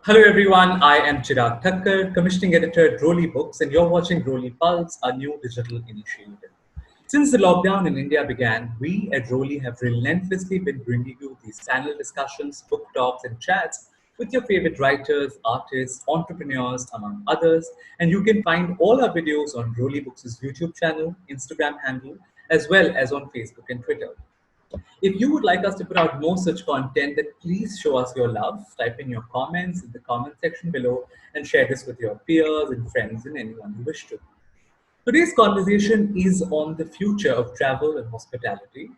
Hello everyone, I am Chirag Thakkar, commissioning editor at Roli Books, and you're watching Roli Pulse, our new digital initiative. Since the lockdown in India began, we at Roli have relentlessly been bringing you these panel discussions, book talks, and chats with your favorite writers, artists, entrepreneurs, among others. And you can find all our videos on Roli Books' YouTube channel, Instagram handle, as well as on Facebook and Twitter. If you would like us to put out more such content, then please show us your love. Type in your comments in the comment section below and share this with your peers and friends and anyone you wish to. Today's conversation is on the future of travel and hospitality.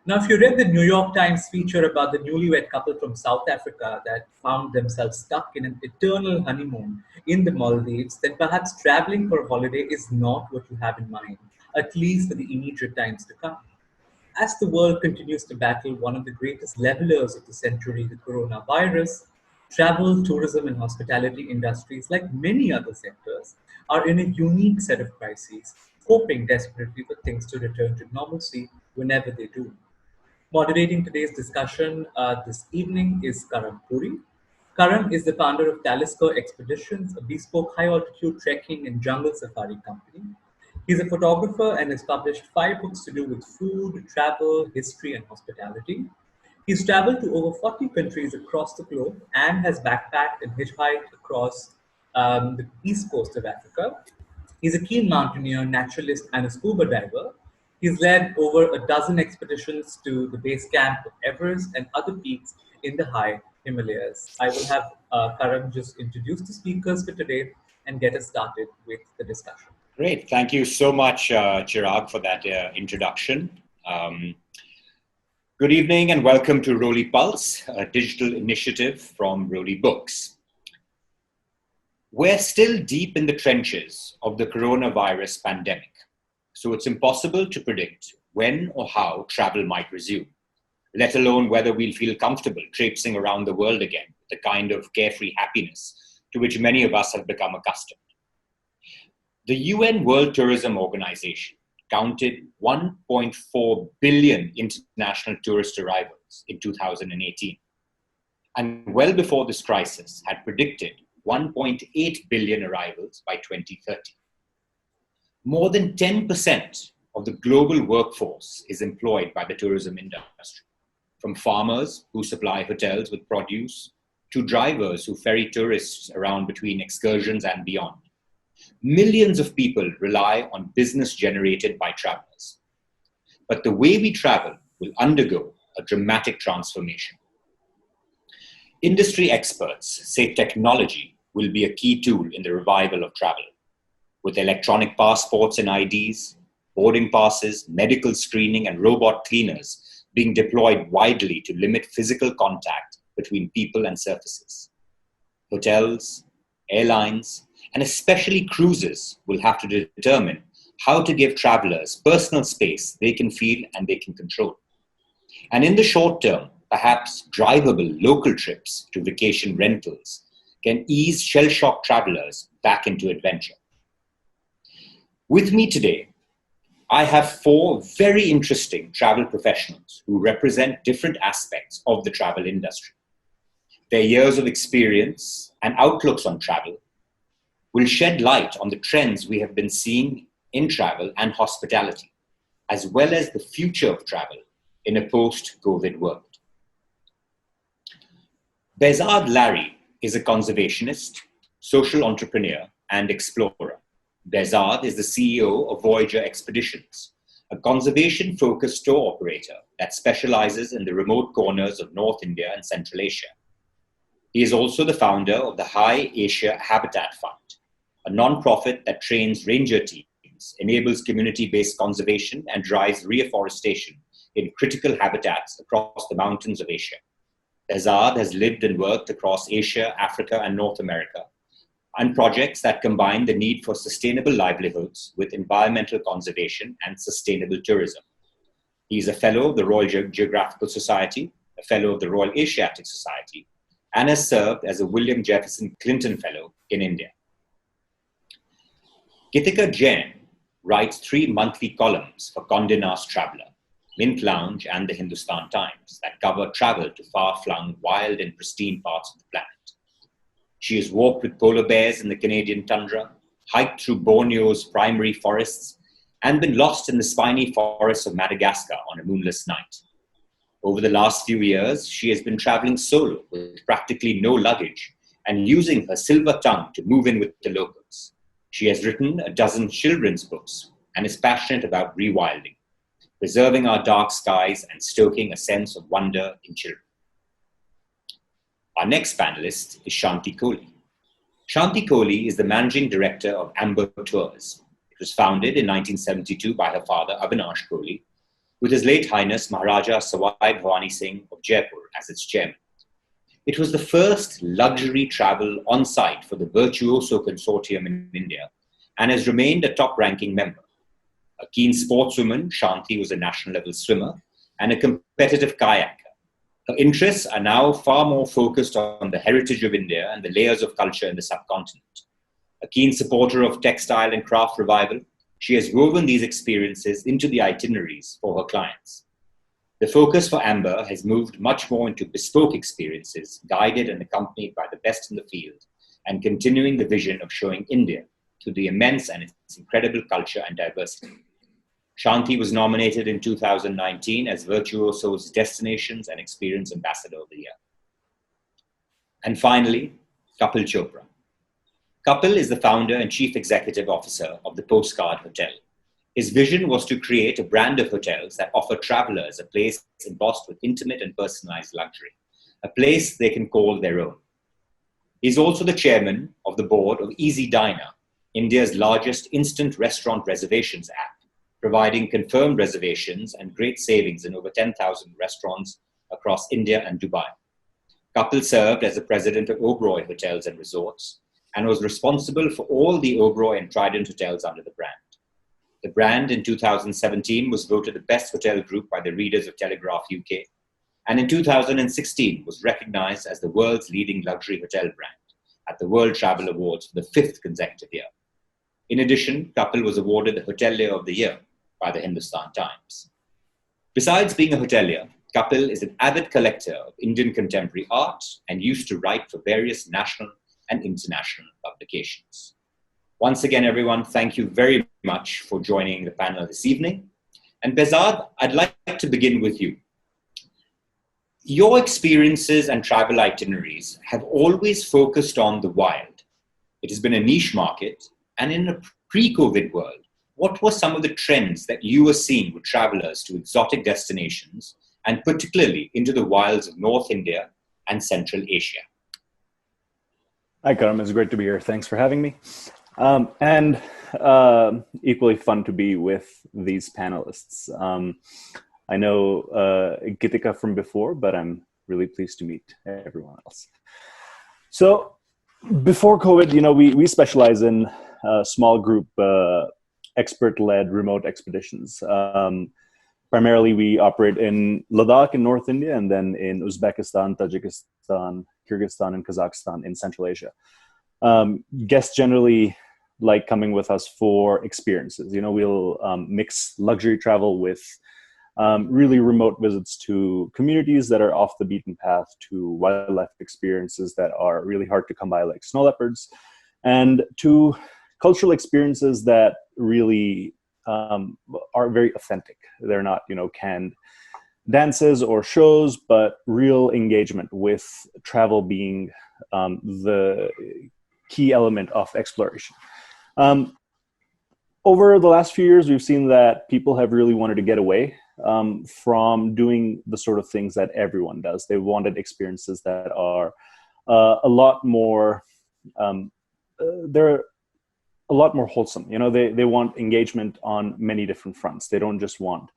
Now, if you read the New York Times feature about the newlywed couple from South Africa that found themselves stuck in an eternal honeymoon in the Maldives, then perhaps traveling for a holiday is not what you have in mind, at least for the immediate times to come. As the world continues to battle one of the greatest levelers of the century, the coronavirus, travel, tourism, and hospitality industries, like many other sectors, are in a unique set of crises, hoping desperately for things to return to normalcy whenever they do. Moderating today's discussion this evening is Karam Puri. Karam is the founder of Talisker Expeditions, a bespoke high altitude trekking and jungle safari company. He's a photographer and has published 5 books to do with food, travel, history, and hospitality. He's traveled to over 40 countries across the globe and has backpacked and hitchhiked across the east coast of Africa. He's a keen mountaineer, naturalist, and a scuba diver. He's led over a dozen expeditions to the base camp of Everest and other peaks in the high Himalayas. I will have Karam just introduce the speakers for today and get us started with the discussion. Great. Thank you so much, Chirag, for that introduction. Good evening and welcome to Roli Pulse, a digital initiative from Roli Books. We're still deep in the trenches of the coronavirus pandemic, so it's impossible to predict when or how travel might resume, let alone whether we'll feel comfortable traipsing around the world again with the kind of carefree happiness to which many of us have become accustomed. The UN World Tourism Organization counted 1.4 billion international tourist arrivals in 2018, and well before this crisis had predicted 1.8 billion arrivals by 2030. More than 10% of the global workforce is employed by the tourism industry, from farmers who supply hotels with produce to drivers who ferry tourists around between excursions and beyond. Millions of people rely on business generated by travelers. But the way we travel will undergo a dramatic transformation. Industry experts say technology will be a key tool in the revival of travel. With electronic passports and IDs, boarding passes, medical screening, and robot cleaners being deployed widely to limit physical contact between people and surfaces. Hotels, airlines, and especially cruises will have to determine how to give travelers personal space they can feel and they can control. And in the short term, perhaps drivable local trips to vacation rentals can ease shell-shocked travelers back into adventure. With me today, I have 4 very interesting travel professionals who represent different aspects of the travel industry. Their years of experience and outlooks on travel will shed light on the trends we have been seeing in travel and hospitality, as well as the future of travel in a post-COVID world. Behzad Larry is a conservationist, social entrepreneur, and explorer. Behzad is the CEO of Voygr Expeditions, a conservation-focused tour operator that specializes in the remote corners of North India and Central Asia. He is also the founder of the High Asia Habitat Fund, a non-profit that trains ranger teams, enables community-based conservation, and drives reforestation in critical habitats across the mountains of Asia. Behzad has lived and worked across Asia, Africa, and North America on projects that combine the need for sustainable livelihoods with environmental conservation and sustainable tourism. He is a fellow of the Royal Geographical Society, a fellow of the Royal Asiatic Society, and has served as a William Jefferson Clinton Fellow in India. Geetika Jain writes 3 monthly columns for Condé Nast Traveller, Mint Lounge, and the Hindustan Times that cover travel to far-flung, wild, and pristine parts of the planet. She has walked with polar bears in the Canadian tundra, hiked through Borneo's primary forests, and been lost in the spiny forests of Madagascar on a moonless night. Over the last few years, she has been traveling solo with practically no luggage and using her silver tongue to move in with the locals. She has written a dozen children's books and is passionate about rewilding, preserving our dark skies and stoking a sense of wonder in children. Our next panelist is Shanti Kohli. Shanti Kohli is the managing director of Amber Tours. It was founded in 1972 by her father, Avinash Kohli, with His late Highness Maharaja Sawai Bhavani Singh of Jaipur as its chairman. It was the first luxury travel on-site for the Virtuoso Consortium in India and has remained a top-ranking member. A keen sportswoman, Shanti was a national-level swimmer and a competitive kayaker. Her interests are now far more focused on the heritage of India and the layers of culture in the subcontinent. A keen supporter of textile and craft revival, she has woven these experiences into the itineraries for her clients. The focus for Amber has moved much more into bespoke experiences, guided and accompanied by the best in the field, and continuing the vision of showing India through the immense and its incredible culture and diversity. Shanti was nominated in 2019 as Virtuoso's Destinations and Experience Ambassador of the Year. And finally, Kapil Chopra. Kapil is the founder and chief executive officer of the Postcard Hotel. His vision was to create a brand of hotels that offer travelers a place embossed with intimate and personalized luxury, a place they can call their own. He's also the chairman of the board of EazyDiner, India's largest instant restaurant reservations app, providing confirmed reservations and great savings in over 10,000 restaurants across India and Dubai. Kapil served as the president of Oberoi Hotels and Resorts and was responsible for all the Oberoi and Trident hotels under the brand. The brand in 2017 was voted the best hotel group by the readers of Telegraph UK, and in 2016 was recognized as the world's leading luxury hotel brand at the World Travel Awards for the 5th consecutive year. In addition, Kapil was awarded the Hotelier of the Year by the Hindustan Times. Besides being a hotelier, Kapil is an avid collector of Indian contemporary art and used to write for various national and international publications. Once again, everyone, thank you very much for joining the panel this evening. And Behzad, I'd like to begin with you. Your experiences and travel itineraries have always focused on the wild. It has been a niche market, and in a pre-COVID world, what were some of the trends that you were seeing with travelers to exotic destinations, and particularly into the wilds of North India and Central Asia? Hi, Karam. It's great to be here. Thanks for having me. And equally fun to be with these panelists. I know Geetika from before, but I'm really pleased to meet everyone else. So before COVID, we specialize in small group expert-led remote expeditions. Primarily, we operate in Ladakh in North India, and then in Uzbekistan, Tajikistan, Kyrgyzstan, and Kazakhstan in Central Asia. Guests generally like coming with us for experiences. We'll mix luxury travel with really remote visits to communities that are off the beaten path, to wildlife experiences that are really hard to come by, like snow leopards, and to cultural experiences that really are very authentic. They're not, canned dances or shows, but real engagement with travel being the key element of exploration. Over the last few years, we've seen that people have really wanted to get away from doing the sort of things that everyone does. They wanted experiences that are a lot more, they're a lot more wholesome. They want engagement on many different fronts. They don't just want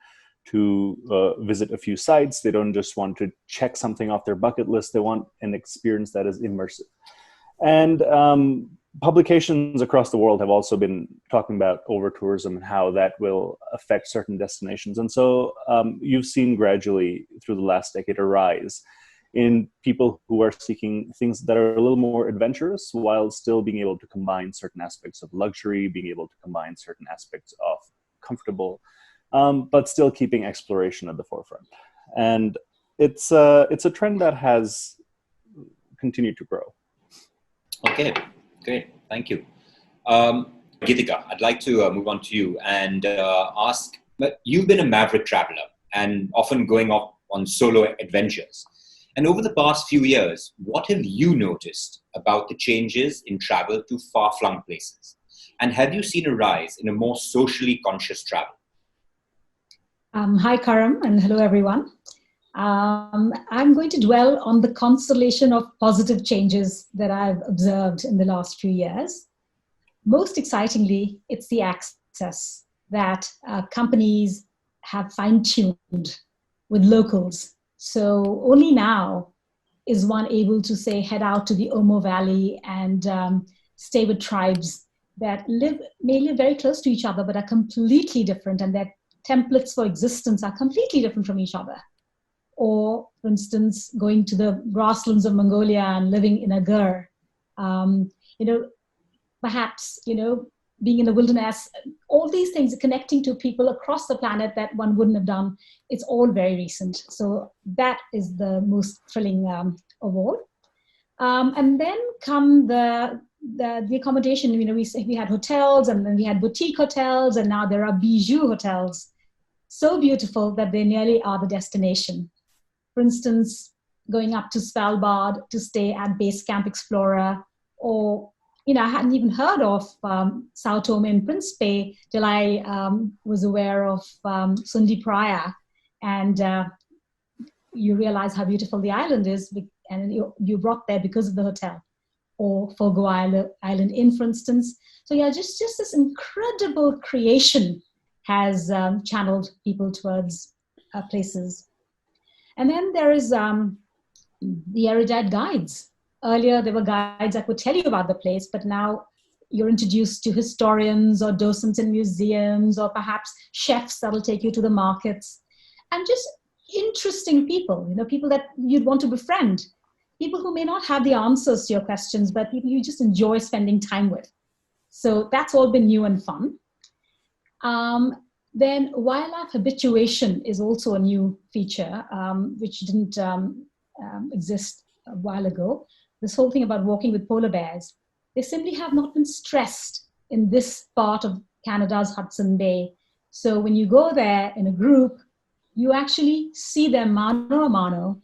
to visit a few sites. They don't just want to check something off their bucket list. They want an experience that is immersive. And publications across the world have also been talking about over-tourism and how that will affect certain destinations. And so you've seen gradually through the last decade a rise in people who are seeking things that are a little more adventurous while still being able to combine certain aspects of luxury, being able to combine certain aspects of comfortable, but still keeping exploration at the forefront. And it's a trend that has continued to grow. Okay, great. Thank you. Geetika, I'd like to move on to you and ask, but you've been a maverick traveler and often going off on solo adventures. And over the past few years, what have you noticed about the changes in travel to far-flung places? And have you seen a rise in a more socially conscious travel? Hi, Karam, and hello, everyone. I'm going to dwell on the constellation of positive changes that I've observed in the last few years. Most excitingly, it's the access that companies have fine-tuned with locals. So only now is one able to, say, head out to the Omo Valley and stay with tribes that may live very close to each other, but are completely different, and their templates for existence are completely different from each other. Or, for instance, going to the grasslands of Mongolia and living in a gur. Perhaps, being in the wilderness, all these things, connecting to people across the planet that one wouldn't have done, it's all very recent. So that is the most thrilling of all. And then come the accommodation. We had hotels, and then we had boutique hotels, and now there are bijou hotels. So beautiful that they nearly are the destination. For instance, going up to Svalbard to stay at Base Camp Explorer, or I hadn't even heard of Sao Tome and Principe till I was aware of Sundi Praya, and you realize how beautiful the island is, and you brought there because of the hotel. Or Fogo Island Inn, for instance. So yeah, just this incredible creation has channeled people towards places. And then there is the erudite guides. Earlier, there were guides that would tell you about the place, but now you're introduced to historians or docents in museums, or perhaps chefs that will take you to the markets, and just interesting people, people that you'd want to befriend, people who may not have the answers to your questions, but people you just enjoy spending time with. So that's all been new and fun. Then wildlife habituation is also a new feature, which didn't exist a while ago. This whole thing about walking with polar bears, they simply have not been stressed in this part of Canada's Hudson Bay. So when you go there in a group, you actually see them mano a mano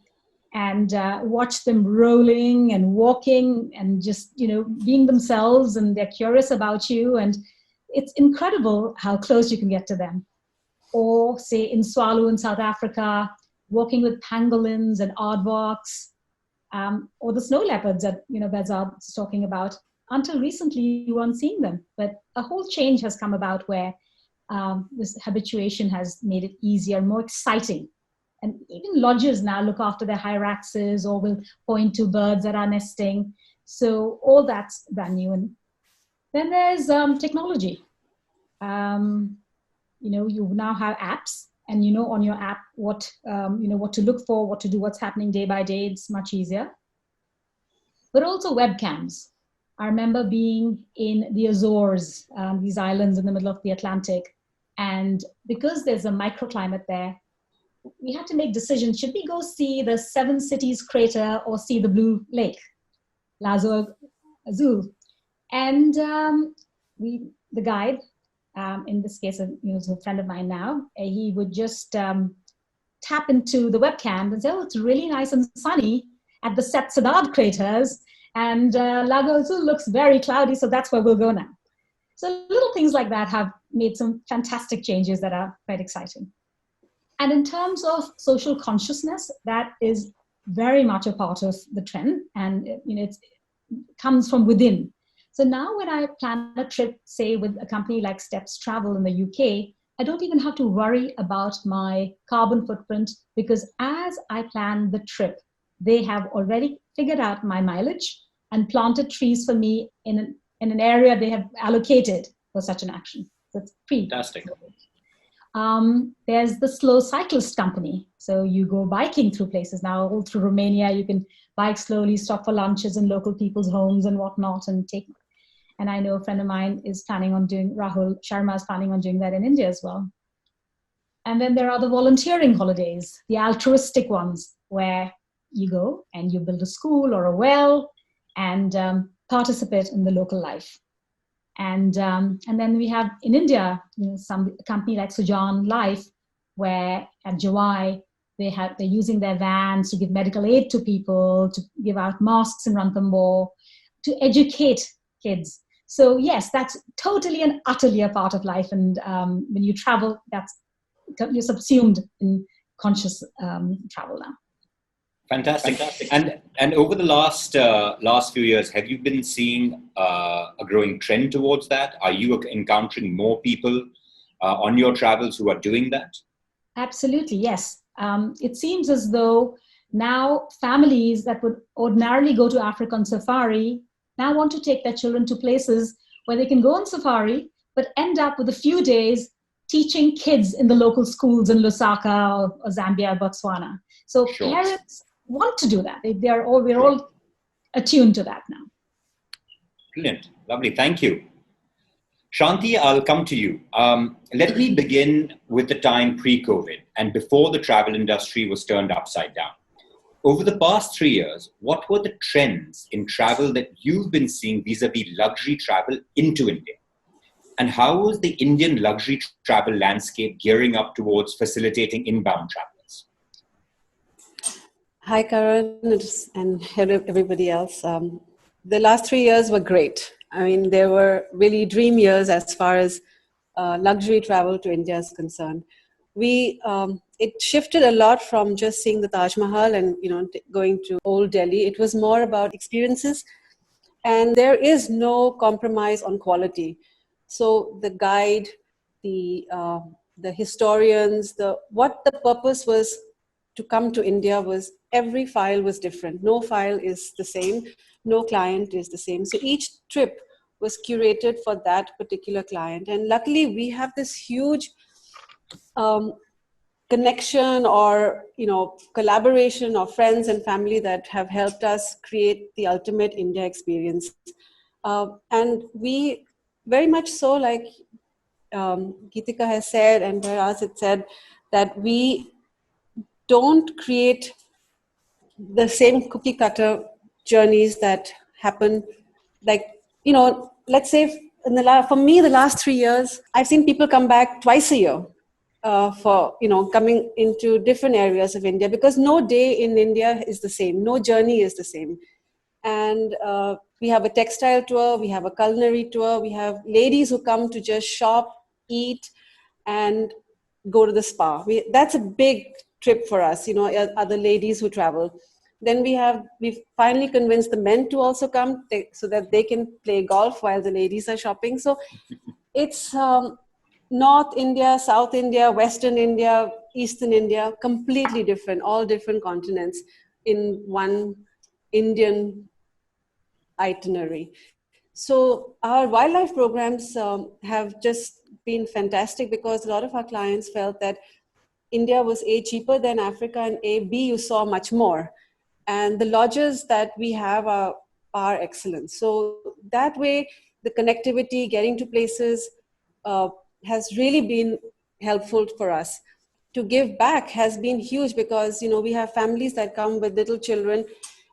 and watch them rolling and walking and just, being themselves, and they're curious about you. And it's incredible how close you can get to them. Or say in Swalu in South Africa, walking with pangolins and aardvarks, or the snow leopards that Behzad is talking about. Until recently, you weren't seeing them, but a whole change has come about where this habituation has made it easier, more exciting. And even lodges now look after their hyraxes or will point to birds that are nesting. So all that's brand new. And then there's technology. You now have apps, and on your app what to look for, what to do, what's happening day by day. It's much easier. But also webcams. I remember being in the Azores, these islands in the middle of the Atlantic, and because there's a microclimate there, we had to make decisions. Should we go see the Seven Cities crater or see the Blue Lake, Lazo Azul? And the guide, in this case, is a friend of mine now, he would just tap into the webcam and say, oh, it's really nice and sunny at the Set Sedad craters, and Lago Azul looks very cloudy, so that's where we'll go now. So little things like that have made some fantastic changes that are quite exciting. And in terms of social consciousness, that is very much a part of the trend, and it comes from within. So now when I plan a trip, say with a company like Steps Travel in the UK, I don't even have to worry about my carbon footprint, because as I plan the trip, they have already figured out my mileage and planted trees for me in an area they have allocated for such an action. That's pretty fantastic. There's the Slow Cyclist Company. So you go biking through places now, all through Romania. You can bike slowly, stop for lunches in local people's homes and whatnot, and take. And I know a friend of mine is planning on doing, Rahul Sharma is planning on doing that in India as well. And then there are the volunteering holidays, the altruistic ones, where you go and you build a school or a well, and participate in the local life. And then we have in India, some company like Sujan Life, where at Jawai, they're using their vans to give medical aid to people, to give out masks in Ranthambore, to educate kids. So yes, that's totally and utterly a part of life. And when you travel, you're subsumed in conscious travel now. Fantastic. And over the last few years, have you been seeing a growing trend towards that? Are you encountering more people on your travels who are doing that? Absolutely, yes. It seems as though now families that would ordinarily go to Africa on safari now want to take their children to places where they can go on safari, but end up with a few days teaching kids in the local schools in Lusaka or Zambia or Botswana. So parents want to do that. We're all attuned to that now. Brilliant. Lovely. Thank you. Shanti, I'll come to you. Let me begin with the time pre-COVID and before the travel industry was turned upside down. Over the past 3 years, what were the trends in travel that you've been seeing vis-a-vis luxury travel into India? And how is the Indian luxury travel landscape gearing up towards facilitating inbound travelers? Hi, Karan, and hello, everybody else. The last 3 years were great. I mean, they were really dream years as far as luxury travel to India is concerned. It shifted a lot from just seeing the Taj Mahal and going to Old Delhi. It was more about experiences, and there is no compromise on quality. So the guide, the historians, what the purpose was to come to India was every file was different. No file is the same. No client is the same. So each trip was curated for that particular client. And luckily we have this huge connection or collaboration of friends and family that have helped us create the ultimate India experience. And we very much so, like Geetika has said and Behzad had said, that we don't create the same cookie cutter journeys that happen. Like, let's say for me, the last 3 years, I've seen people come back twice a year for, coming into different areas of India, because no day in India is the same. No journey is the same. And we have a textile tour, we have a culinary tour, we have ladies who come to just shop, eat, and go to the spa. That's a big trip for us, other ladies who travel. Then we've finally convinced the men to also come so that they can play golf while the ladies are shopping. So it's North India, South India, Western India, Eastern India, completely different, all different continents in one Indian itinerary. So our wildlife programs have just been fantastic, because a lot of our clients felt that India was A, cheaper than Africa, and B, you saw much more. And the lodges that we have are excellent. So that way, the connectivity, getting to places has really been helpful for us. To give back has been huge, because we have families that come with little children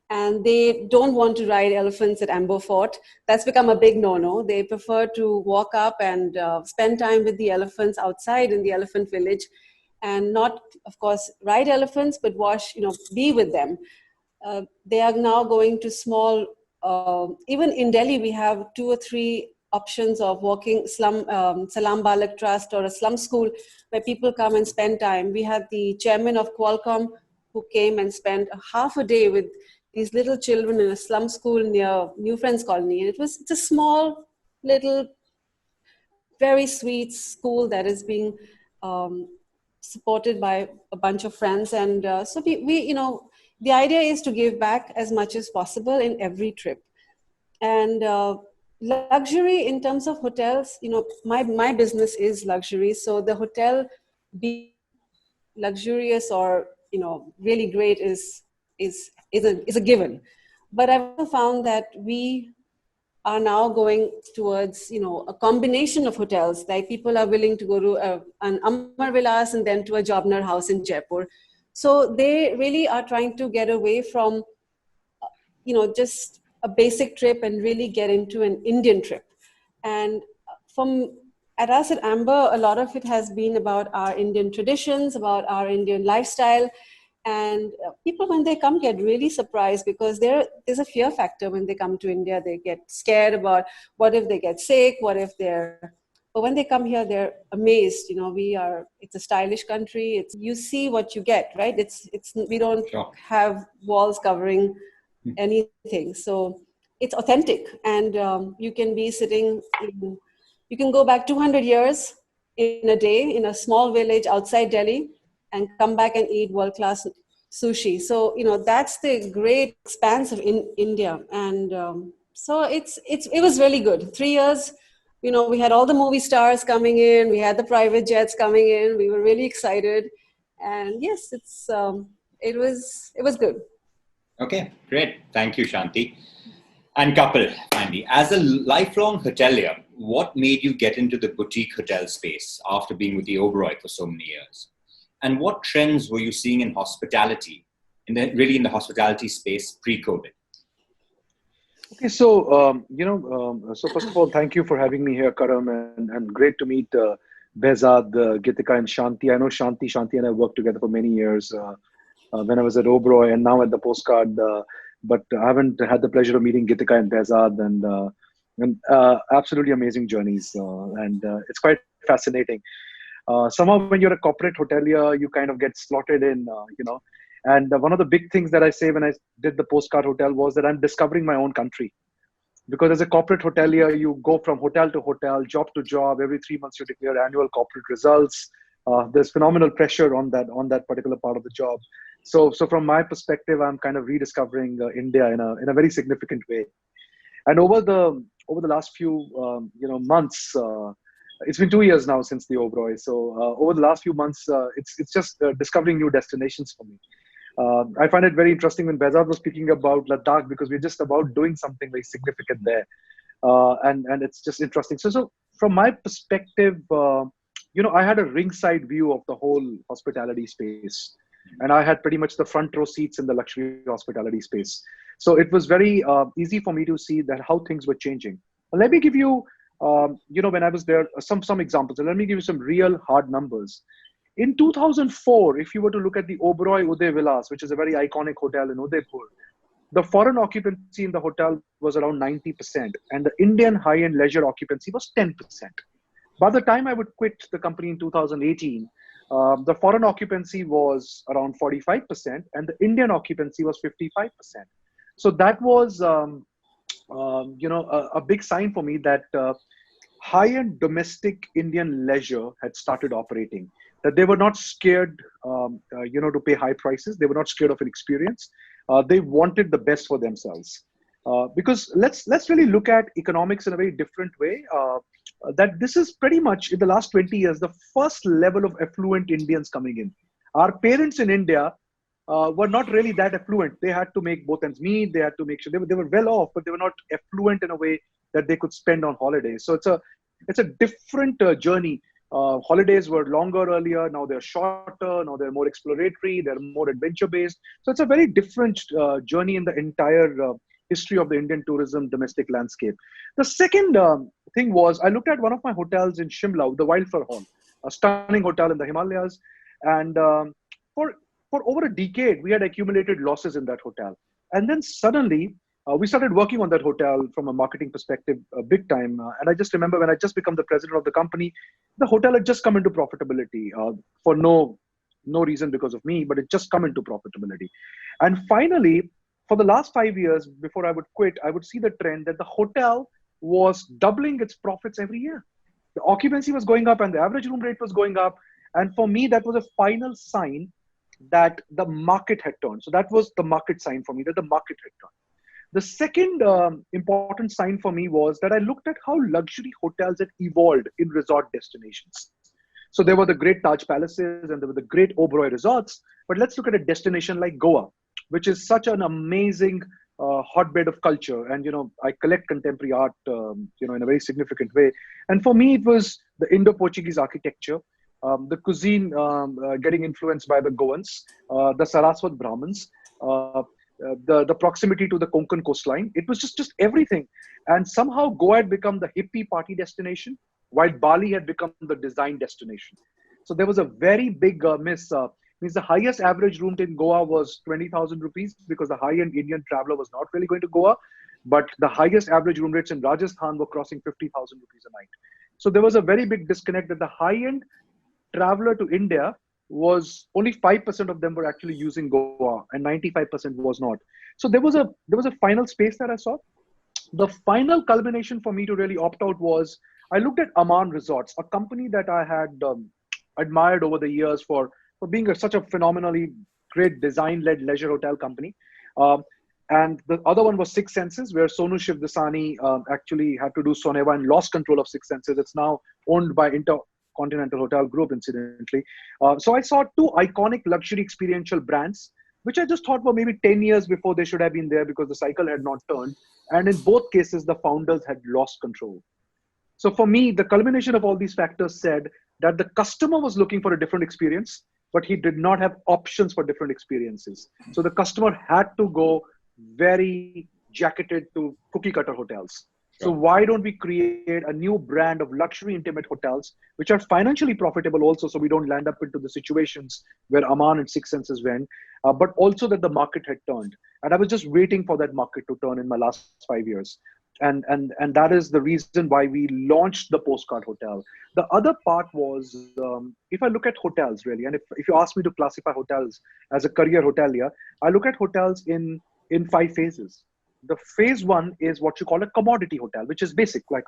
and they don't want to ride elephants at Amber Fort. That's become a big no-no. They prefer to walk up and spend time with the elephants outside in the elephant village, and not, of course, ride elephants, but be with them. They are now going to small, even in Delhi, we have 2 or 3 options of walking Salam Balak Trust or a slum school where people come and spend time. We had the chairman of Qualcomm who came and spent half a day with these little children in a slum school near New Friends Colony. And it's a small, little, very sweet school that is being supported by a bunch of friends. And so we the idea is to give back as much as possible in every trip. And luxury in terms of hotels, my business is luxury. So the hotel being luxurious or, really great is a given. But I've also found that we are now going towards, a combination of hotels. Like people are willing to go to an Amar Vilas and then to a Jobner house in Jaipur. So they really are trying to get away from, just a basic trip and really get into an Indian trip. And at us at Amber, a lot of it has been about our Indian traditions, about our Indian lifestyle. And people, when they come, get really surprised because there's a fear factor when they come to India. They get scared about what if they get sick, but when they come here, they're amazed. It's a stylish country. You see what you get, right? We don't Sure. have walls covering anything. So it's authentic. And you can be you can go back 200 years in a day in a small village outside Delhi and come back and eat world-class sushi. So, that's the great expanse of India. And so it was really good. 3 years, we had all the movie stars coming in, we had the private jets coming in, we were really excited. And yes, it was good. Okay, great. Thank you, Shanti. And Kapil, finally, as a lifelong hotelier, what made you get into the boutique hotel space after being with the Oberoi for so many years? And what trends were you seeing in hospitality, in the hospitality space pre-COVID? Okay, so, so first of all, thank you for having me here, Karam, and great to meet Behzad, Geetika, and Shanti. I know Shanti and I worked together for many years when I was at Oberoi and now at the Postcard, but I haven't had the pleasure of meeting Geetika and Behzad, and absolutely amazing journeys, and it's quite fascinating. Somehow when you're a corporate hotelier, you kind of get slotted in, and one of the big things that I say when I did the Postcard Hotel was that I'm discovering my own country. Because as a corporate hotelier, you go from hotel to hotel, job to job. Every 3 months, you declare annual corporate results. There's phenomenal pressure on that particular part of the job. So from my perspective, I'm kind of rediscovering India in a very significant way. And over the last few months, it's been 2 years now since the Oberoi. So over the last few months, it's just discovering new destinations for me. I find it very interesting when Behzad was speaking about Ladakh because we're just about doing something very significant there. And it's just interesting. So from my perspective, I had a ringside view of the whole hospitality space. And I had pretty much the front row seats in the luxury hospitality space. So it was very easy for me to see that how things were changing. Let me give you, when I was there, some examples. And let me give you some real hard numbers. In 2004, if you were to look at the Oberoi Uday Villas, which is a very iconic hotel in Udaipur, the foreign occupancy in the hotel was around 90%, and the Indian high-end leisure occupancy was 10%. By the time I would quit the company in 2018, the foreign occupancy was around 45%, and the Indian occupancy was 55%. So that was, a big sign for me that high-end domestic Indian leisure had started operating. That they were not scared, to pay high prices. They were not scared of an experience. They wanted the best for themselves. Because let's really look at economics in a very different way. That this is pretty much in the last 20 years the first level of affluent Indians coming in. Our parents in India were not really that affluent. They had to make both ends meet. They had to make sure they were well off, but they were not affluent in a way that they could spend on holidays. So it's a different journey. Holidays were longer earlier. Now they're shorter. Now they're more exploratory. They're more adventure-based. So it's a very different journey in the entire history of the Indian tourism domestic landscape. The second thing was I looked at one of my hotels in Shimla, the Wildflower Hall, a stunning hotel in the Himalayas. And for over a decade, we had accumulated losses in that hotel. And then suddenly, we started working on that hotel from a marketing perspective big time. And I just remember when I just become the president of the company, the hotel had just come into profitability for no reason because of me, but it just come into profitability. And finally, for the last 5 years before I would quit, I would see the trend that the hotel was doubling its profits every year. The occupancy was going up and the average room rate was going up. And for me, that was a final sign that the market had turned. So that was the market sign for me, that the market had turned. The second important sign for me was that I looked at how luxury hotels had evolved in resort destinations. So there were the great Taj Palaces and there were the great Oberoi resorts. But let's look at a destination like Goa, which is such an amazing hotbed of culture. And, I collect contemporary art, in a very significant way. And for me, it was the Indo-Portuguese architecture, the cuisine getting influenced by the Goans, the Saraswat Brahmins, the proximity to the Konkan coastline. It was just everything. And somehow Goa had become the hippie party destination, while Bali had become the design destination. So there was a very big miss. Means the highest average room in Goa was 20,000 rupees because the high-end Indian traveler was not really going to Goa. But the highest average room rates in Rajasthan were crossing 50,000 rupees a night. So there was a very big disconnect that the high-end traveler to India was only 5% of them were actually using Goa and 95% was not. So there was a final space that I saw. The final culmination for me to really opt out was I looked at Aman Resorts, a company that I had admired over the years for being such a phenomenally great design-led leisure hotel company. And the other one was Six Senses, where Sonu Shivdasani actually had to do Soneva and lost control of Six Senses. It's now owned by Intercontinental Hotel Group, incidentally. So I saw two iconic luxury experiential brands, which I just thought were maybe 10 years before they should have been there because the cycle had not turned. And in both cases, the founders had lost control. So for me, the culmination of all these factors said that the customer was looking for a different experience, but he did not have options for different experiences. So the customer had to go very jacketed to cookie cutter hotels. So why don't we create a new brand of luxury intimate hotels, which are financially profitable also, so we don't land up into the situations where Aman and Six Senses went, but also that the market had turned. And I was just waiting for that market to turn in my last 5 years. And that is the reason why we launched the Postcard Hotel. The other part was, if I look at hotels really, and if you ask me to classify hotels as a career hotelier, I look at hotels in 5 phases. The phase 1 is what you call a commodity hotel, which is basic, like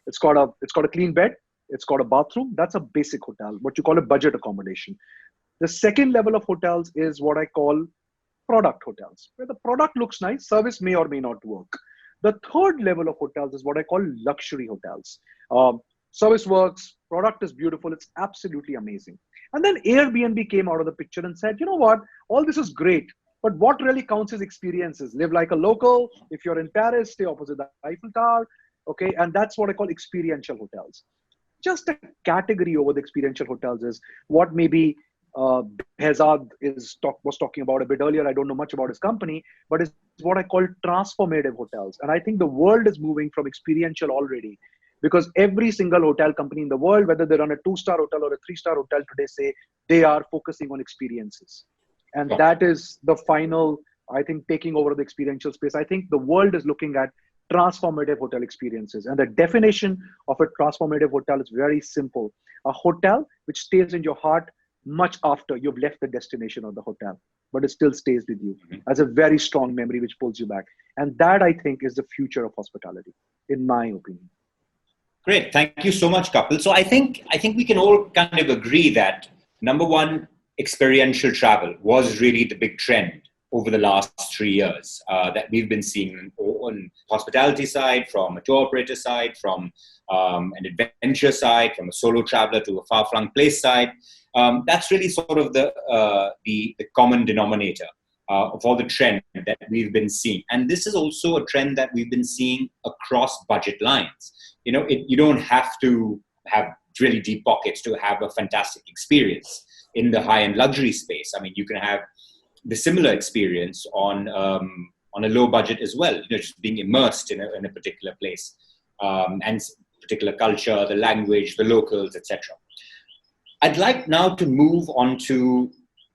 it's got a clean bed, it's got a bathroom. That's a basic hotel, what you call a budget accommodation. The second level of hotels is what I call product hotels, where the product looks nice, service may or may not work. The third level of hotels is what I call luxury hotels. Service works, product is beautiful, it's absolutely amazing. And then Airbnb came out of the picture and said, you know what, all this is great, but what really counts is experiences. Live like a local. If you're in Paris, stay opposite the Eiffel Tower. Okay, and that's what I call experiential hotels. Just a category over the experiential hotels is what maybe Behzad was talking about a bit earlier. I don't know much about his company, but it's what I call transformative hotels. And I think the world is moving from experiential already, because every single hotel company in the world, whether they run a 2-star hotel or a 3-star hotel today, say they are focusing on experiences. And that is the final, I think, taking over the experiential space. I think the world is looking at transformative hotel experiences. And the definition of a transformative hotel is very simple. A hotel which stays in your heart much after you've left the destination of the hotel, but it still stays with you as a very strong memory which pulls you back. And that, I think, is the future of hospitality, in my opinion. Great. Thank you so much, Kapil. So I think we can all kind of agree that, number one, experiential travel was really the big trend over the last 3 years that we've been seeing on hospitality side, from a tour operator side, from an adventure side, from a solo traveler to a far-flung place side. That's really sort of the common denominator of all the trend that we've been seeing. And this is also a trend that we've been seeing across budget lines. You know, you don't have to have really deep pockets to have a fantastic experience in the high-end luxury space. I mean, you can have the similar experience on a low budget as well, you know, just being immersed in a particular place and particular culture, the language, the locals, etc. I'd like now to move on to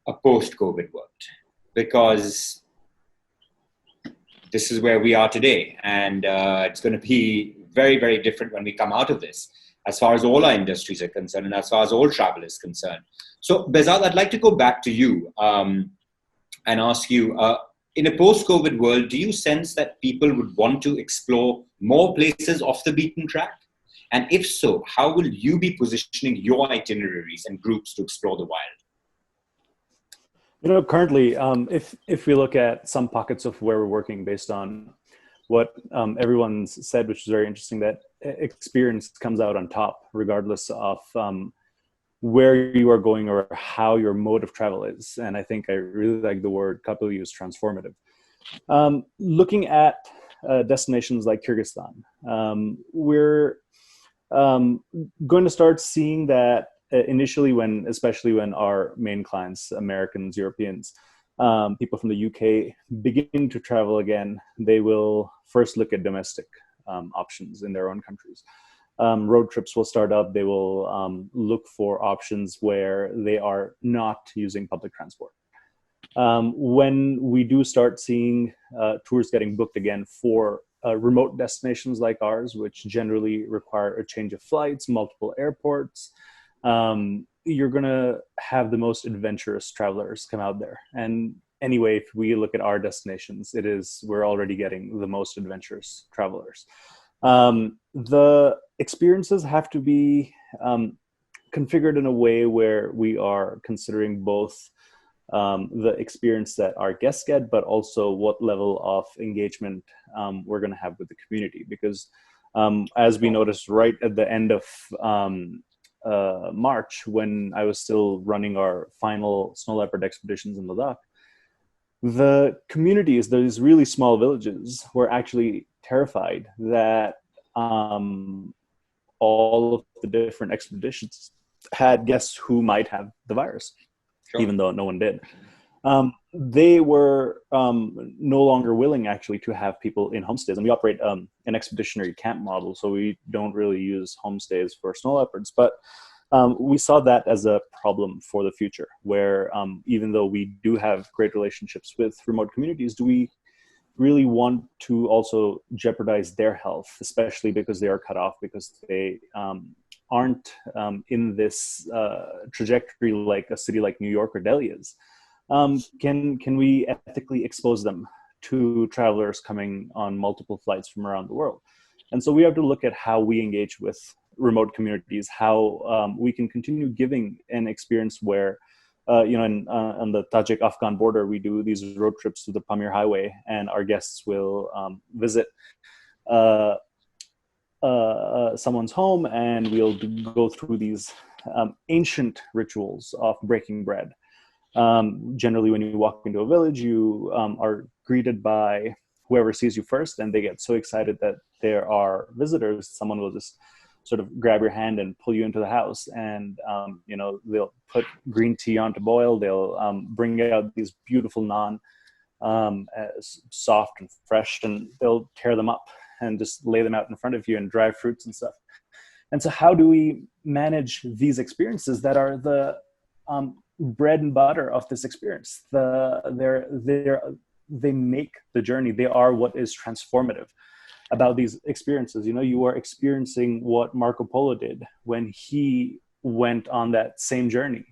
a post-COVID world, because this is where we are today, and it's going to be very, very different when we come out of this, as far as all our industries are concerned and as far as all travel is concerned. So, Behzad, I'd like to go back to you and ask you, in a post-COVID world, do you sense that people would want to explore more places off the beaten track? And if so, how will you be positioning your itineraries and groups to explore the wild? You know, currently, if we look at some pockets of where we're working based on what everyone's said, which is very interesting, that experience comes out on top, regardless of where you are going or how your mode of travel is. And I think I really like the word Kapil used, transformative. Looking at destinations like Kyrgyzstan, we're going to start seeing that initially, especially when our main clients, Americans, Europeans, people from the UK begin to travel again, they will first look at domestic options in their own countries. Road trips will start up. They will look for options where they are not using public transport. When we do start seeing tours getting booked again for remote destinations like ours, which generally require a change of flights, multiple airports, you're going to have the most adventurous travelers come out there. And anyway, if we look at our destinations, we're already getting the most adventurous travelers. The experiences have to be configured in a way where we are considering both the experience that our guests get, but also what level of engagement we're going to have with the community. Because as we noticed right at the end of March, when I was still running our final snow leopard expeditions in Ladakh, the communities, those really small villages, were actually terrified that all of the different expeditions had guests who might have the virus, sure, even though no one did. They were no longer willing actually to have people in homestays. And we operate an expeditionary camp model, so we don't really use homestays for snow leopards. But we saw that as a problem for the future, where even though we do have great relationships with remote communities, do we really want to also jeopardize their health, especially because they are cut off, because they aren't in this trajectory like a city like New York or Delhi is. Can we ethically expose them to travelers coming on multiple flights from around the world? And so we have to look at how we engage with remote communities, how we can continue giving an experience where, on the Tajik-Afghan border, we do these road trips to the Pamir Highway, and our guests will visit someone's home, and we'll go through these ancient rituals of breaking bread. Generally, when you walk into a village, you are greeted by whoever sees you first, and they get so excited that there are visitors. Someone will just sort of grab your hand and pull you into the house, and they'll put green tea on to boil. They'll bring out these beautiful naan, soft and fresh, and they'll tear them up and just lay them out in front of you, and dry fruits and stuff. And so how do we manage these experiences that are the bread and butter of this experience? They make the journey. They are what is transformative about these experiences. You are experiencing what Marco Polo did when he went on that same journey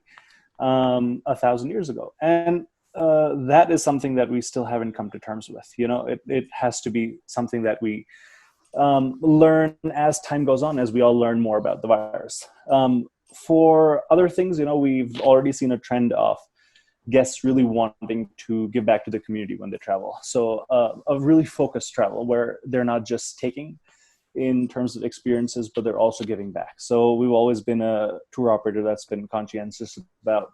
1,000 years ago. And that is something that we still haven't come to terms with. It has to be something that we learn as time goes on, as we all learn more about the virus. For other things, we've already seen a trend of guests really wanting to give back to the community when they travel. So a really focused travel where they're not just taking in terms of experiences, but they're also giving back. So we've always been a tour operator that's been conscientious about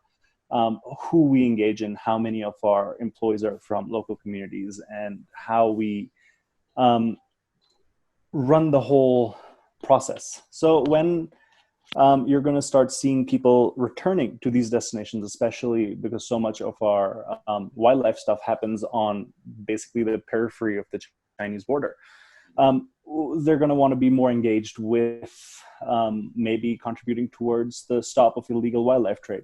who we engage in, how many of our employees are from local communities, and how we run the whole process. So when you're going to start seeing people returning to these destinations, especially because so much of our wildlife stuff happens on basically the periphery of the Chinese border. They're going to want to be more engaged with maybe contributing towards the stop of illegal wildlife trade.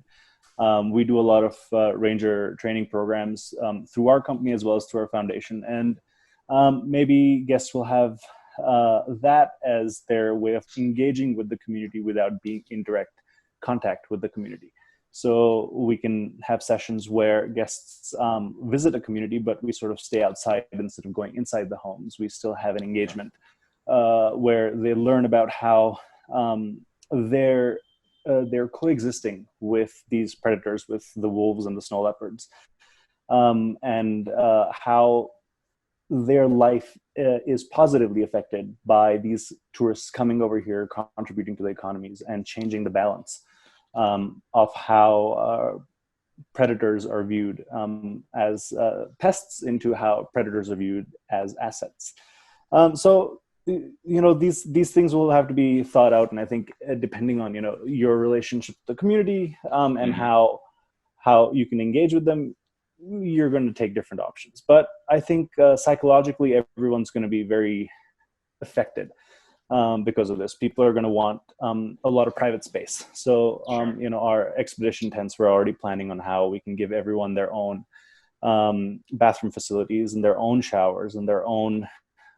We do a lot of ranger training programs through our company as well as through our foundation. And maybe guests will have that as their way of engaging with the community without being in direct contact with the community. So we can have sessions where guests visit a community, but we sort of stay outside instead of going inside the homes. We still have an engagement where they learn about how they're coexisting with these predators, with the wolves and the snow leopards, and how their life is positively affected by these tourists coming over here, contributing to the economies and changing the balance of how predators are viewed as pests into how predators are viewed as assets. So these things will have to be thought out, and I think depending on your relationship with the community and how you can engage with them, you're going to take different options. But I think psychologically, everyone's going to be very affected because of this. People are going to want a lot of private space. So, our expedition tents, we're already planning on how we can give everyone their own bathroom facilities and their own showers and their own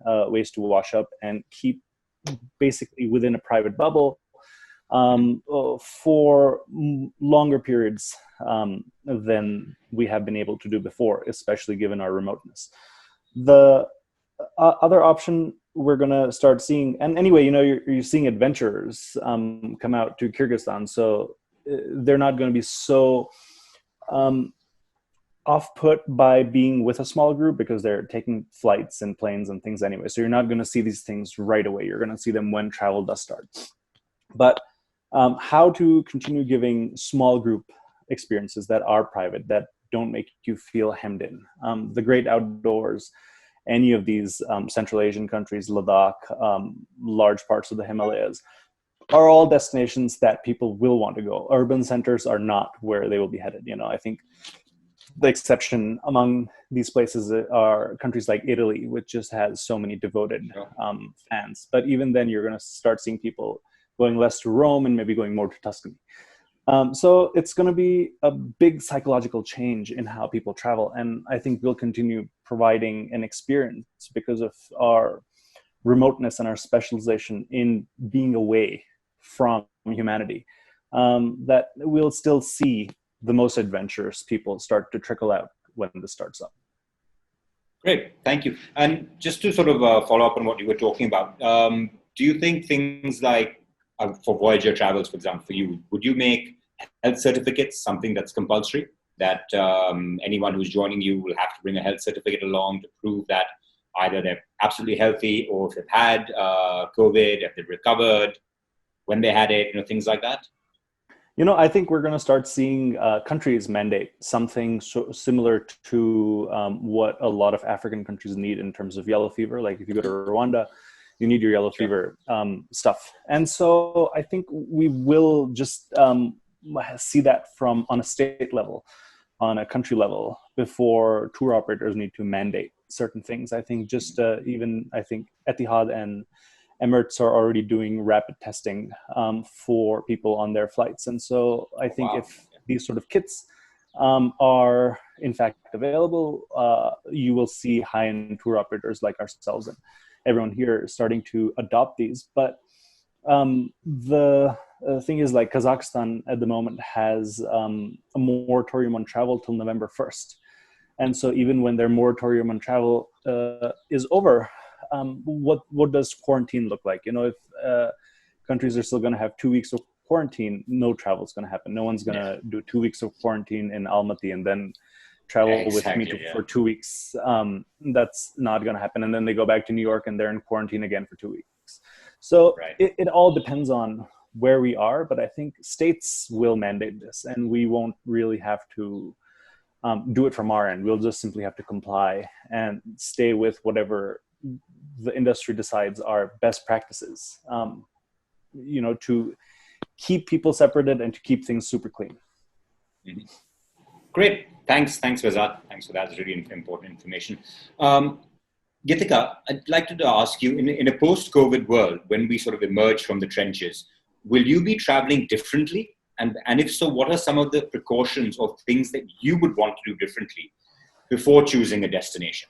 ways to wash up and keep basically within a private bubble for longer periods than we have been able to do before, especially given our remoteness. The other option we're going to start seeing, and anyway, you're seeing adventurers come out to Kyrgyzstan, so they're not going to be so off-put by being with a small group because they're taking flights and planes and things anyway. So you're not going to see these things right away. You're going to see them when travel does start. But how to continue giving small group experiences that are private, that don't make you feel hemmed in. The great outdoors, any of these Central Asian countries, Ladakh, large parts of the Himalayas, are all destinations that people will want to go. Urban centers are not where they will be headed. I think the exception among these places are countries like Italy, which just has so many devoted fans. But even then, you're going to start seeing people going less to Rome and maybe going more to Tuscany. So it's going to be a big psychological change in how people travel. And I think we'll continue providing an experience because of our remoteness and our specialization in being away from humanity, that we'll still see the most adventurous people start to trickle out when this starts up. Great, thank you. And just to sort of follow up on what you were talking about, do you think things like, for Voyager travels, for example, for you, would you make health certificates something that's compulsory, that anyone who's joining you will have to bring a health certificate along to prove that either they're absolutely healthy or if they've had COVID, if they've recovered, when they had it, things like that? I think we're going to start seeing countries mandate something similar to what a lot of African countries need in terms of yellow fever. Like if you go to Rwanda, you need your yellow fever stuff. And so I think we will just see that on a state level, on a country level, before tour operators need to mandate certain things. I think I think Etihad and Emirates are already doing rapid testing for people on their flights. And so I think if these sort of kits are in fact available, you will see high-end tour operators like ourselves and everyone here starting to adopt these. But the thing is, like, Kazakhstan at the moment has a moratorium on travel till November 1st. And so even when their moratorium on travel is over, what does quarantine look like? If countries are still going to have 2 weeks of quarantine, no travel is going to happen. No one's going to do 2 weeks of quarantine in Almaty and then travel with me for 2 weeks. That's not going to happen. And then they go back to New York and they're in quarantine again for 2 weeks. So it all depends on where we are. But I think states will mandate this, and we won't really have to do it from our end. We'll just simply have to comply and stay with whatever the industry decides are best practices, to keep people separated and to keep things super clean. Mm-hmm. Great. Thanks, Behzad. Thanks for that. It's really important information. Geetika, I'd like to ask you, in a post-COVID world, when we sort of emerge from the trenches, will you be traveling differently? And if so, what are some of the precautions or things that you would want to do differently before choosing a destination?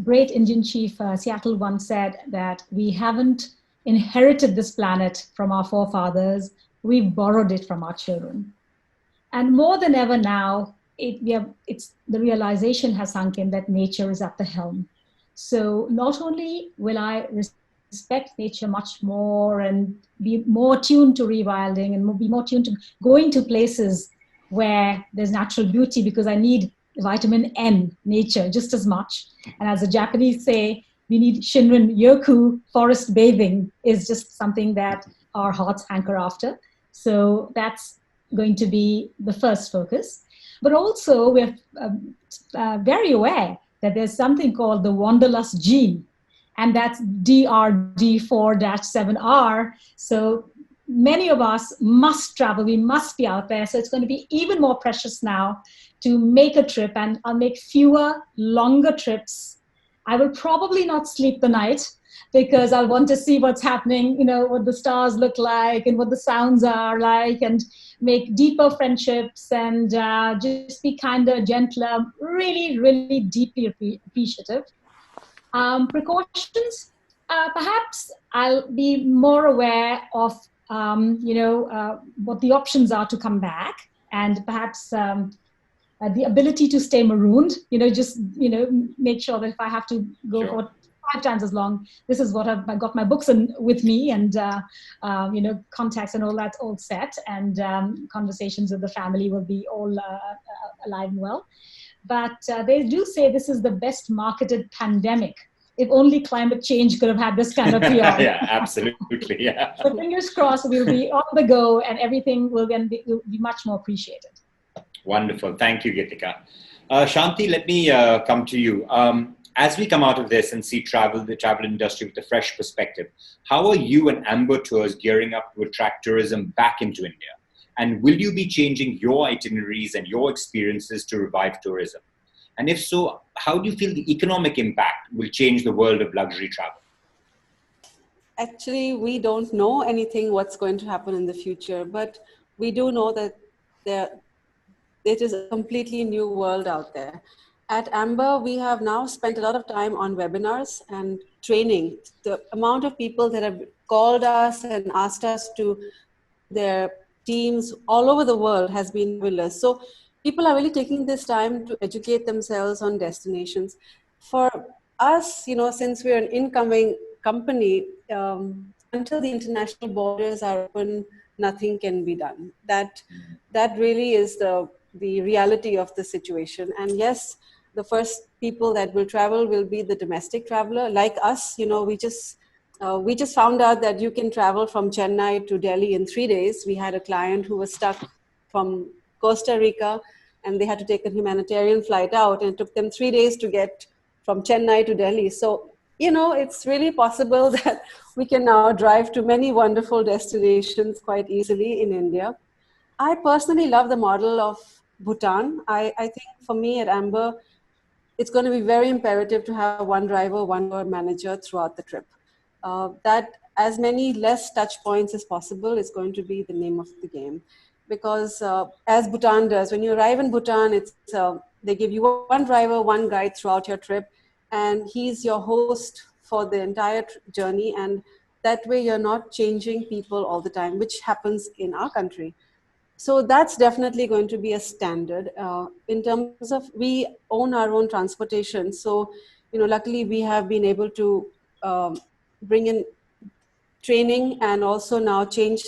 Great Indian chief Seattle once said that we haven't inherited this planet from our forefathers, we've borrowed it from our children. And more than ever now, the realization has sunk in that nature is at the helm. So not only will I respect nature much more and be more tuned to rewilding and be more tuned to going to places where there's natural beauty, because I need vitamin N, nature, just as much. And as the Japanese say, we need Shinrin Yoku, forest bathing is just something that our hearts hanker after. So that's going to be the first focus. But also we're very aware that there's something called the wanderlust gene, and that's DRD4-7R. So many of us must travel, we must be out there. So it's going to be even more precious now to make a trip, and I'll make fewer, longer trips. I will probably not sleep the night because I'll want to see what's happening, what the stars look like and what the sounds are like, and make deeper friendships, and just be kinder, gentler, really, really deeply appreciative. Precautions, perhaps I'll be more aware of, what the options are to come back, and perhaps the ability to stay marooned, make sure that if I have to go Sure. for 5 times as long, this is what I've got my books with me, and contacts and all that all set, and conversations with the family will be all alive and well. But they do say this is the best marketed pandemic. If only climate change could have had this kind of PR. Yeah, absolutely. Yeah. So fingers crossed, we'll be on the go, and everything will then be much more appreciated. Wonderful. Thank you, Geetika. Shanti, let me come to you. As we come out of this and see the travel industry with a fresh perspective, how are you and Amber Tours gearing up to attract tourism back into India? And will you be changing your itineraries and your experiences to revive tourism? And if so, how do you feel the economic impact will change the world of luxury travel? Actually, we don't know anything what's going to happen in the future, but we do know that it is a completely new world out there. At Amber, we have now spent a lot of time on webinars and training. The amount of people that have called us and asked us to their teams all over the world has been fabulous. So people are really taking this time to educate themselves on destinations. For us, since we're an incoming company, until the international borders are open, nothing can be done. That really is the reality of the situation. And yes, the first people that will travel will be the domestic traveler like us. We just found out that you can travel from Chennai to Delhi in 3 days. We had a client who was stuck from Costa Rica, and they had to take a humanitarian flight out, and it took them 3 days to get from Chennai to Delhi. So, it's really possible that we can now drive to many wonderful destinations quite easily in India. I personally love the model of Bhutan. I think for me at Amber, it's going to be very imperative to have one driver, one tour manager throughout the trip. That as many less touch points as possible is going to be the name of the game. Because as Bhutan does, when you arrive in Bhutan, they give you one driver, one guide throughout your trip, and he's your host for the entire journey. And that way you're not changing people all the time, which happens in our country. So that's definitely going to be a standard. In terms of, we own our own transportation. So, luckily we have been able to bring in training and also now change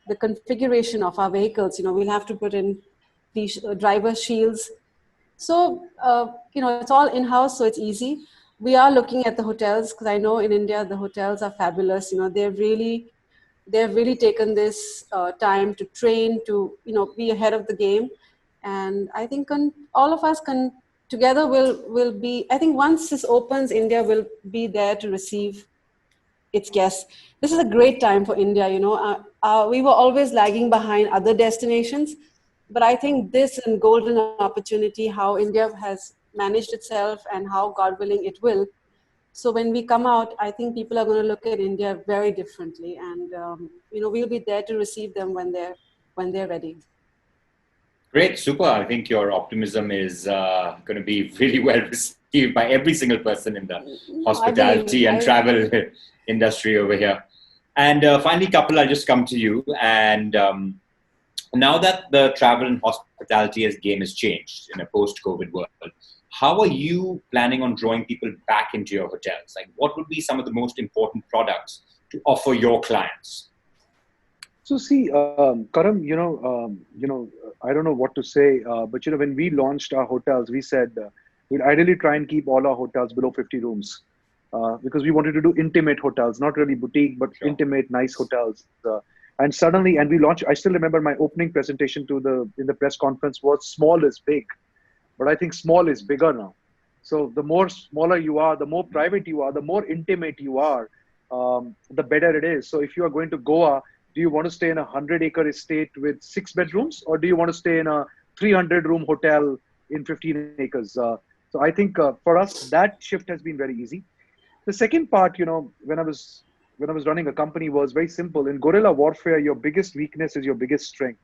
the configuration of our vehicles. We'll have to put in these driver shields. So, it's all in-house, so it's easy. We are looking at the hotels, because I know in India, the hotels are fabulous. They've really taken this time to train, to be ahead of the game, and I think all of us together will be. I think once this opens, India will be there to receive its guests. This is a great time for India. We were always lagging behind other destinations, but I think this is a golden opportunity, how India has managed itself and how, God willing, it will. So when we come out, I think people are going to look at India very differently, and we'll be there to receive them when they're ready. Great, super. I think your optimism is going to be really well received by every single person in the hospitality and travel industry over here. And finally, Kapil, I'll just come to you. And now that the travel and hospitality game has changed in a post-COVID world, how are you planning on drawing people back into your hotels? Like, what would be some of the most important products to offer your clients? So see, Karam, I don't know what to say, but when we launched our hotels, we said we'd ideally try and keep all our hotels below 50 rooms because we wanted to do intimate hotels, not really boutique, but intimate, nice hotels. And suddenly, we launched. I still remember my opening presentation in the press conference was small is big, but I think small is bigger now. So the more smaller you are, the more private you are, the more intimate you are, the better it is. So if you are going to Goa, do you want to stay in a 100-acre estate with 6 bedrooms, or do you want to stay in a 300-room hotel in 15 acres. So I think for us, that shift has been very easy. The second part, when I was running a company was very simple. In guerrilla warfare, your biggest weakness is your biggest strength.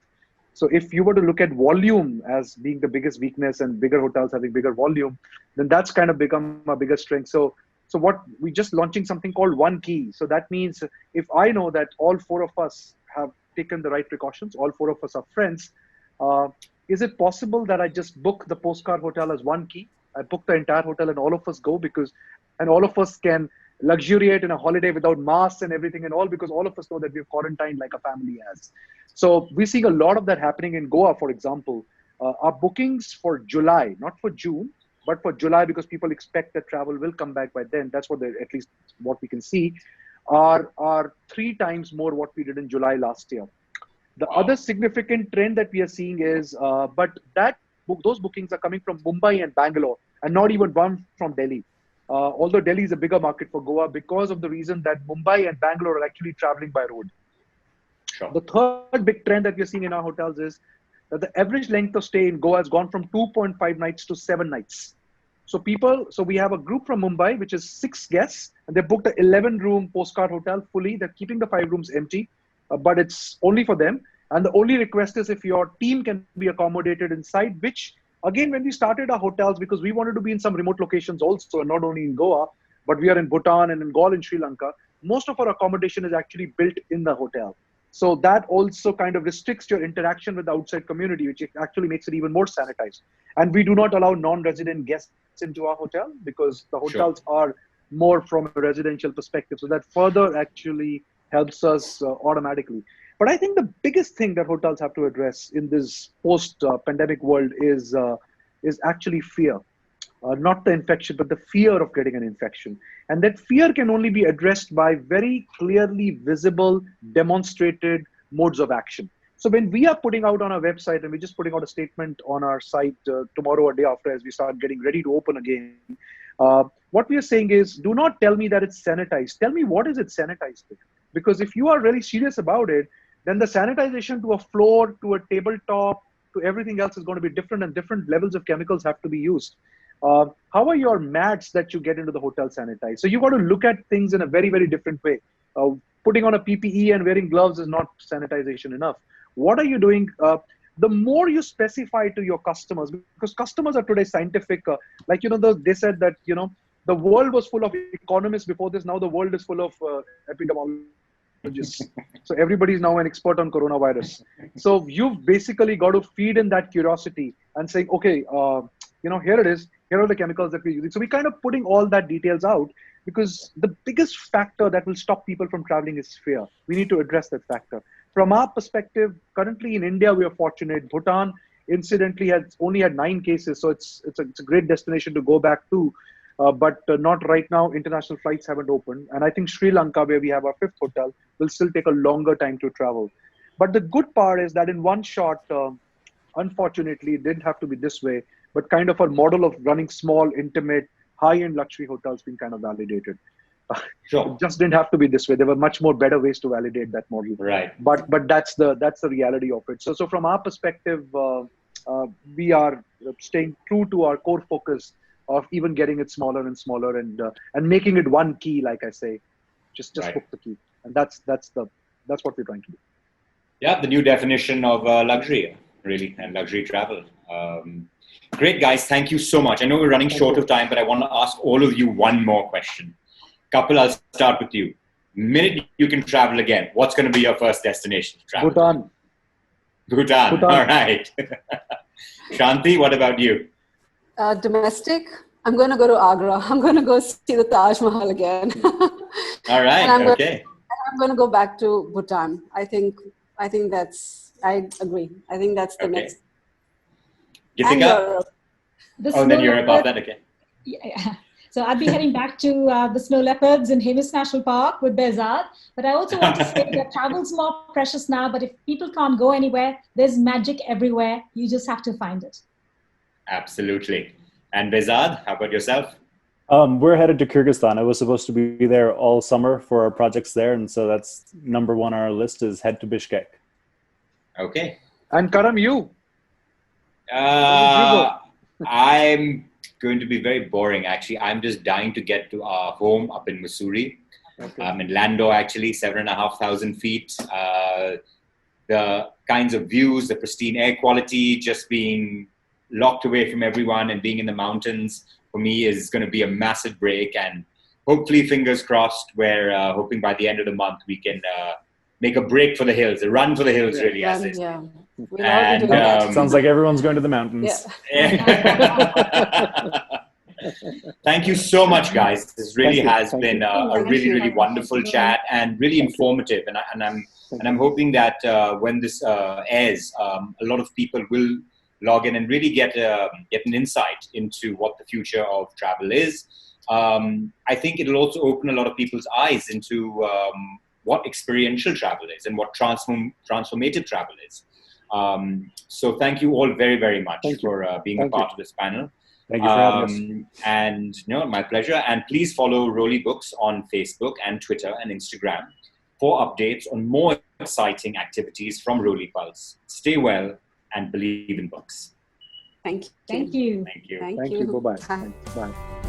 So if you were to look at volume as being the biggest weakness and bigger hotels having bigger volume, then that's kind of become a bigger strength. So what we just launching something called One Key. So that means if I know that all four of us have taken the right precautions, all four of us are friends, is it possible that I just book the Postcard hotel as one key? I book the entire hotel and all of us go and all of us can luxuriate in a holiday without masks and everything and all, because all of us know that we've quarantined like a family has. So we're seeing a lot of that happening in Goa, for example. Our bookings for July, not for June, but for July, because people expect that travel will come back by then. That's what at least what we can see, are 3 times more what we did in July last year. The other significant trend that we are seeing is, those bookings are coming from Mumbai and Bangalore, and not even one from Delhi. Although Delhi is a bigger market for Goa because of the reason that Mumbai and Bangalore are actually traveling by road. Sure. The third big trend that we're seeing in our hotels is that the average length of stay in Goa has gone from 2.5 nights to 7 nights. So we have a group from Mumbai, which is 6 guests, and they booked an 11-room Postcard hotel fully. They're keeping the 5 rooms empty, but it's only for them. And the only request is if your team can be accommodated inside, which again, when we started our hotels, because we wanted to be in some remote locations also, and not only in Goa, but we are in Bhutan and in Galle in Sri Lanka, most of our accommodation is actually built in the hotel. So that also kind of restricts your interaction with the outside community, which actually makes it even more sanitized. And we do not allow non-resident guests into our hotel because the hotels are more from a residential perspective. So that further actually helps us automatically. But I think the biggest thing that hotels have to address in this post-pandemic world is actually fear. Not the infection, but the fear of getting an infection. And that fear can only be addressed by very clearly visible, demonstrated modes of action. So when we are putting out on our website, and we're just putting out a statement on our site tomorrow or day after as we start getting ready to open again, what we are saying is, do not tell me that it's sanitized. Tell me what is it sanitized with. Because if you are really serious about it, then the sanitization to a floor, to a tabletop, to everything else is going to be different, and different levels of chemicals have to be used. How are your mats that you get into the hotel sanitized? So you got to look at things in a very, very different way. Putting on a PPE and wearing gloves is not sanitization enough. What are you doing? The more you specify to your customers, because customers are today scientific, they said that, the world was full of economists before this. Now the world is full of epidemiologists. So everybody's now an expert on coronavirus. So you've basically got to feed in that curiosity and saying, okay, here it is. Here are the chemicals that we're using. So we're kind of putting all that details out, because the biggest factor that will stop people from traveling is fear. We need to address that factor. From our perspective, currently in India, we are fortunate. Bhutan, incidentally, has only had 9 cases. So it's a great destination to go back to. But not right now. International flights haven't opened. And I think Sri Lanka, where we have our 5th hotel, will still take a longer time to travel. But the good part is that in one shot, unfortunately, it didn't have to be this way, but kind of a model of running small, intimate, high-end luxury hotels being kind of validated. Sure. It just didn't have to be this way. There were much more better ways to validate that model. Right. But that's the reality of it. So from our perspective, we are staying true to our core focus of even getting it smaller and smaller and making it one key, like I say, just Right. book the key, and that's what we're trying to do. Yeah, the new definition of luxury, really, and luxury travel. Great, guys. Thank you so much. I know we're running short of time, but I want to ask all of you one more question. Kapil, I'll start with you. Minute you can travel again, what's going to be your first destination to travel? Bhutan. All right. Shanti, what about you? Domestic, I'm going to go to Agra. I'm going to go see the Taj Mahal again. All right. Okay. I'm going to go back to Bhutan. I think I agree. I think that's the next. Geetika? And Europe. Then Europe after that, okay. Yeah. So I'll be heading back to the snow leopards in Hemis National Park with Behzad. But I also want to say that travel's more precious now, but if people can't go anywhere, there's magic everywhere. You just have to find it. Absolutely. And Behzad, how about yourself? We're headed to Kyrgyzstan. I was supposed to be there all summer for our projects there. And so that's number 1 on our list is head to Bishkek. Okay. And Karam, you? I'm going to be very boring, actually. I'm just dying to get to our home up in Mussoorie. Okay. In Lando, actually, 7,500 feet. The kinds of views, the pristine air quality, just being locked away from everyone and being in the mountains, for me, is going to be a massive break. And hopefully, fingers crossed, we're hoping by the end of the month we can make a break for the hills, a run for the hills, really. As they say. Yeah. We'll all be doing And, that. Sounds like everyone's going to the mountains. Yeah. Thank you so much, guys. This really has been a Thank really, you. really wonderful chat and really informative. And I'm hoping that when this airs, a lot of people will log in and really get an insight into what the future of travel is. I think it'll also open a lot of people's eyes into what experiential travel is and what transformative travel is. So thank you all very, very much for being a part of this panel. Thank you for having us. And my pleasure. And please follow Roli Books on Facebook and Twitter and Instagram for updates on more exciting activities from Roli Pulse. Stay well and believe in books. Thank you. Thank you. Thank you. Thank Thank you. you. Bye-bye. Bye. Bye.